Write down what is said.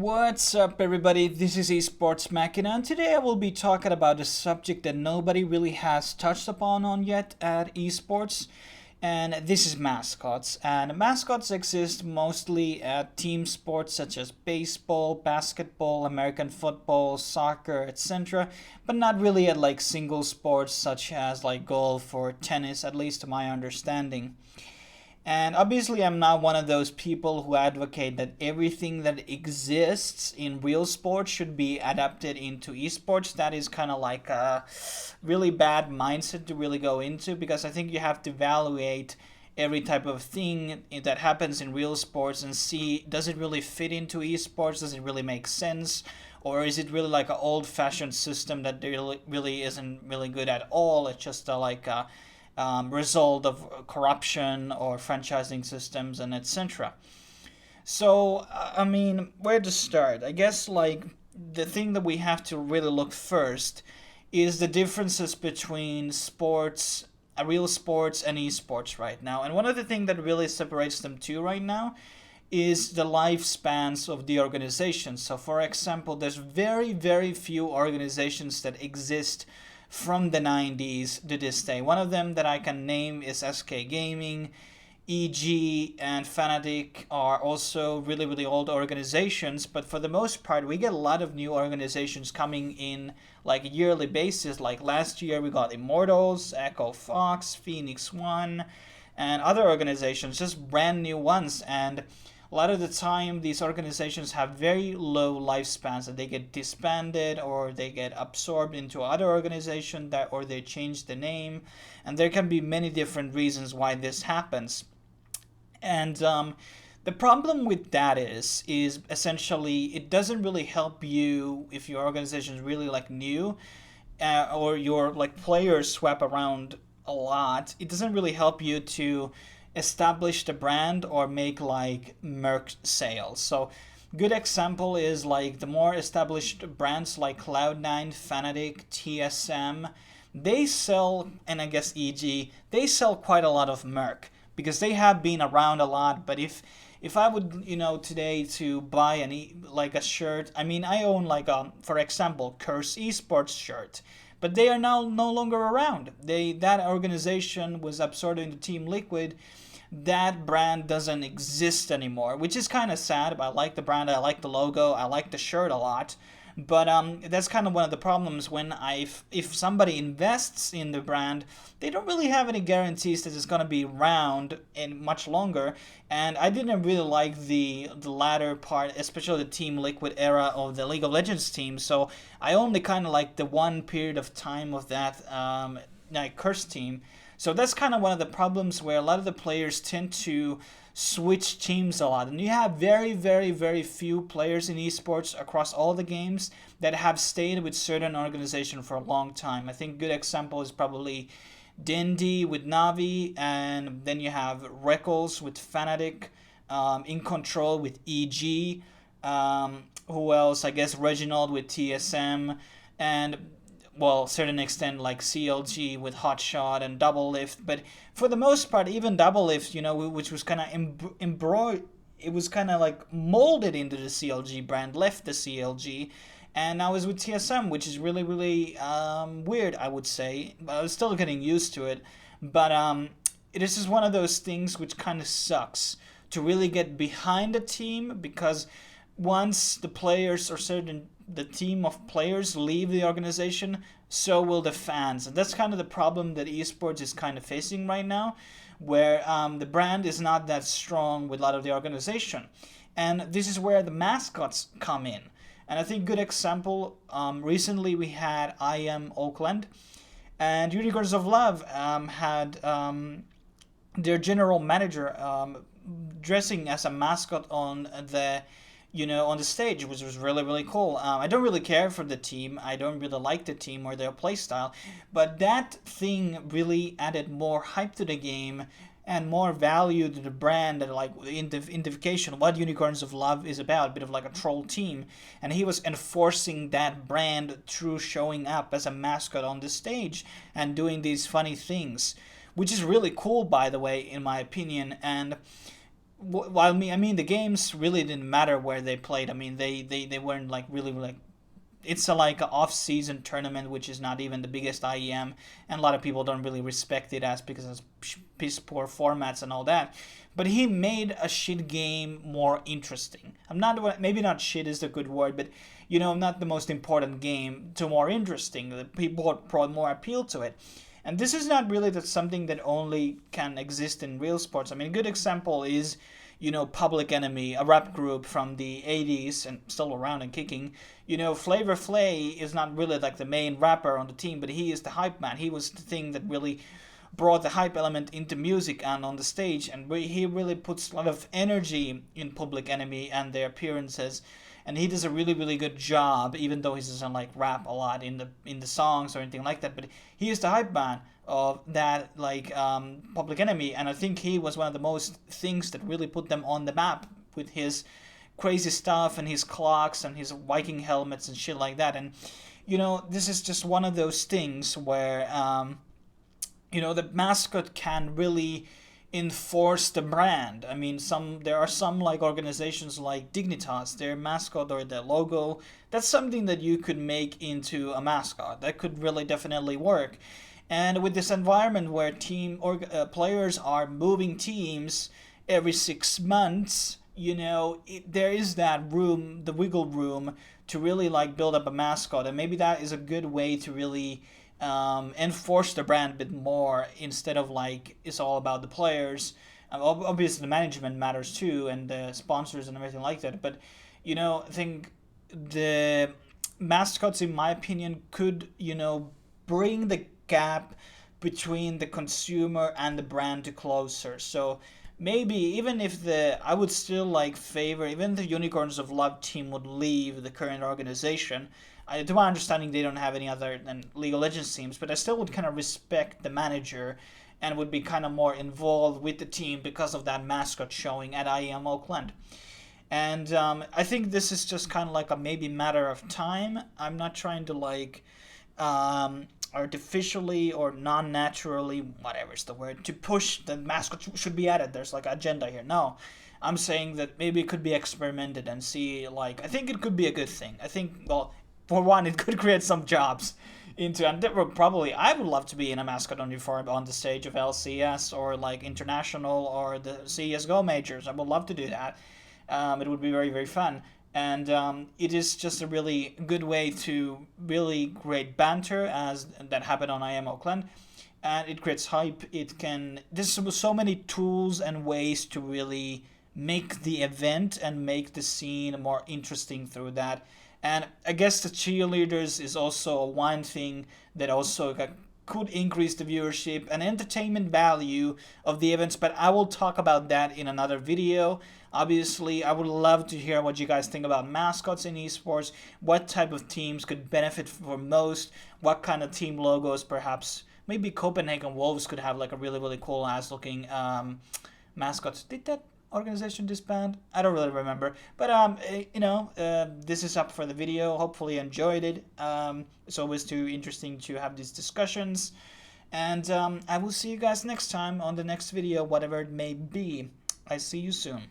What's up, everybody? This is eSports Machina, and today I will be talking about a subject that nobody really has touched upon on yet at eSports, and this is mascots. And mascots exist mostly at team sports such as baseball, basketball, American football, soccer, etc., but not really at like single sports such as like golf or tennis, at least to my understanding. And obviously, I'm not one of those people who advocate that everything that exists in real sports should be adapted into esports. That is kind of like a really bad mindset to really go into, because I think you have to evaluate every type of thing that happens in real sports and see, does it really fit into esports? Does it really make sense? Or is it really like an old fashioned system that really isn't really good at all? It's just like a result of corruption or franchising systems and etc. So, I mean, where to start? I guess like the thing that we have to really look first is the differences between sports, real sports, and esports right now. And one of the things that really separates them two right now is the lifespans of the organizations. So, for example, there's very few organizations that exist from the 90s to this day. One of them that I can name is SK Gaming. EG and Fnatic are also really old organizations, but for the most part we get a lot of new organizations coming in like a yearly basis. Like last year we got Immortals, Echo Fox, Phoenix One, and other organizations, just brand new ones. And a lot of the time these organizations have very low lifespans, and they get disbanded or they get absorbed into other organization, that or they change the name, and there can be many different reasons why this happens. And the problem with that is essentially it doesn't really help you if your organization is really like new, or your like players swap around a lot. It doesn't really help you to establish the brand or make like merch sales. So good example is like the more established brands like Cloud9, Fnatic, TSM, they sell, and I guess EG, they sell quite a lot of merch because they have been around a lot. But if I would, today to buy like a shirt, I mean, I own like for example, Curse Esports shirt, but they are now no longer around. That organization was absorbed into Team Liquid. That brand doesn't exist anymore, which is kind of sad. But I like the brand, I like the logo, I like the shirt a lot. But that's kind of one of the problems when if somebody invests in the brand, they don't really have any guarantees that it's going to be around and much longer. And I didn't really like the latter part, especially the Team Liquid era of the League of Legends team. So I only kind of like the one period of time of that like Curse team. So that's kind of one of the problems where a lot of the players tend to switch teams a lot. And you have very few players in esports across all the games that have stayed with certain organization for a long time. I think a good example is probably Dindy with Navi, and then you have Reckles with Fnatic, In Control with EG, who else? I guess Reginald with TSM, and well, certain extent like CLG with Hotshot and Double Lift. But for the most part, even Double Lift, which was kind of embroidered, it was kind of like molded into the CLG brand, left the CLG, and now is with TSM, which is really weird, I would say. But I was still getting used to it. But it is just one of those things which kind of sucks to really get behind a team, because once the players or the team of players leave the organization, so will the fans. And that's kind of the problem that esports is kind of facing right now, where the brand is not that strong with a lot of the organization. And this is where the mascots come in. And I think good example, recently we had IM Oakland, and Unicorns of Love had their general manager dressing as a mascot on the stage, which was really cool. I don't really care for the team. I don't really like the team or their playstyle, but that thing really added more hype to the game and more value to the brand, and like identification of what Unicorns of Love is about, a bit of like a troll team. And he was enforcing that brand through showing up as a mascot on the stage and doing these funny things, which is really cool, by the way, in my opinion. And While I mean, the games really didn't matter where they played. I mean, they weren't like really like it's a like a off-season tournament, which is not even the biggest IEM, and a lot of people don't really respect it as because it's piss poor formats and all that. But he made a shit game more interesting. I'm not maybe not shit is a good word, but not the most important game to more interesting. The people brought more appeal to it. And this is not really that something that only can exist in real sports. I mean, a good example is, Public Enemy, a rap group from the 80s and still around and kicking. Flavor Flay is not really like the main rapper on the team, but he is the hype man. He was the thing that really brought the hype element into music and on the stage, and he really puts a lot of energy in Public Enemy and their appearances, and he does a really really good job, even though he doesn't like rap a lot in the songs or anything like that. But he is the hype man of that Public Enemy, and I think he was one of the most things that really put them on the map with his crazy stuff and his clocks and his Viking helmets and shit like that. And this is just one of those things where the mascot can really enforce the brand. I mean, there are some like organizations like Dignitas, their mascot or their logo. That's something that you could make into a mascot. That could really definitely work. And with this environment where players are moving teams every 6 months, there is that room, the wiggle room to really like build up a mascot, and maybe that is a good way to really enforce the brand a bit more instead of like it's all about the players. Obviously, the management matters too, and the sponsors and everything like that. But I think the mascots, in my opinion, could bring the gap between the consumer and the brand to closer. So maybe even if I would still like favor, even the Unicorns of Love team would leave the current organization. To my understanding, they don't have any other than League of Legends teams, but I still would kind of respect the manager and would be kind of more involved with the team because of that mascot showing at IEM Oakland. And I think this is just kind of like a maybe matter of time. I'm not trying to like artificially or non-naturally, whatever's the word, to push the mascot should be added. There's like an agenda here. No, I'm saying that maybe it could be experimented and see, like, I think it could be a good thing. I think, well, for one, it could create some jobs into, and probably I would love to be in a mascot uniform on the stage of LCS or like international or the CSGO majors. I would love to do that. It would be very, very fun. And it is just a really good way to really create banter, as that happened on IM Oakland. And it creates hype. There's so many tools and ways to really make the event and make the scene more interesting through that. And I guess the cheerleaders is also one thing that also could increase the viewership and entertainment value of the events, but I will talk about that in another video. Obviously, I would love to hear what you guys think about mascots in esports, what type of teams could benefit from most, what kind of team logos perhaps. Maybe Copenhagen Wolves could have like a really, really cool ass looking mascots. Did that organization disband? I don't really remember. But this is up for the video. Hopefully you enjoyed it. It's always too interesting to have these discussions. And I will see you guys next time on the next video, whatever it may be. I see you soon.